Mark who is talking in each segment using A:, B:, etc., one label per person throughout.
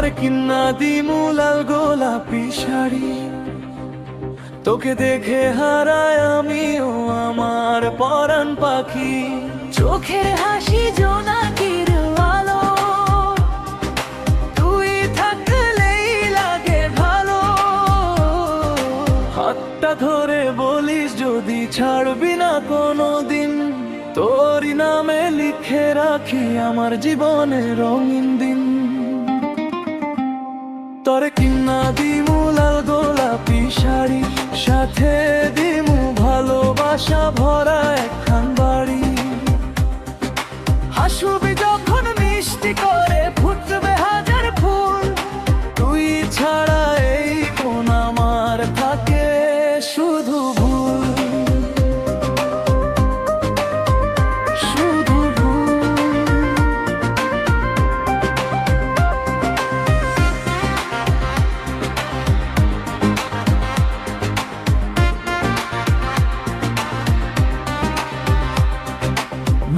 A: তরে কিন্না দিমু লাল গোলাপি শাড়ি, তোকে দেখে হারায় আমিও আমার পরাণ পাখি।
B: চোখে হাসি জোনাকির আলো, তুই থাকলেই লাগে ভালো।
A: হাতটা ধরে বলিস যদি ছাড়বি না কোনোদিন, তোরই নামে লিখে রাখি আমার জীবনে রঙিন দিন। তরে কিন্না দিমু লাল গোলাপি শাড়ি, সাথে দিমু ভালোবাসা ভরা একখান বাড়ি।
B: হাসুবি যখন মিষ্টি করে ফুটবে হাজার ফুল,
A: তুই ছাড়া এই কোন আমার থাকে শুধু ভুল, শুধু ভুল।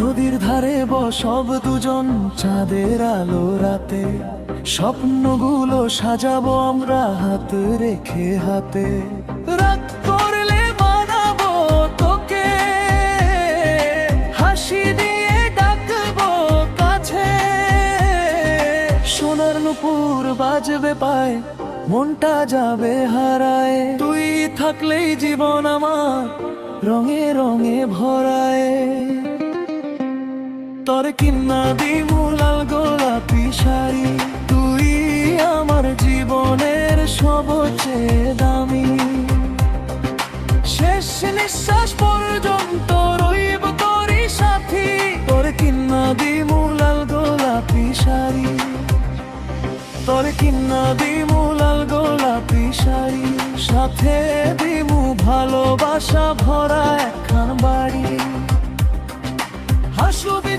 A: নদীর ধারে বসব দুজন চাঁদের আলো রাতে, স্বপ্নগুলো সাজাবো আমরা হাত রেখে হাতে। রাত করলে মানাবো তোকে, হাসি দিয়ে ডাকবো কাছে। সোনার নুপুর বাজবে পায়, মনটা যাবে হারায়। তুই থাকলেই জীবন আমার রঙে রঙে ভরায়। তরে কিন্না দিমু লাল গোলাপি শাড়ি, তুই আমার জীবনের সবচেয়ে দামি। শেষ নিঃশ্বাস পর্যন্ত রইব তোরই সাথী। তরে কিন্না দিমু লাল গোলাপি শাড়ি, তরে কিন্না দিমু লাল গোলাপি শাড়ি, সাথে দিমু ভালোবাসা ভরা একখান বাড়ি। হাসুবি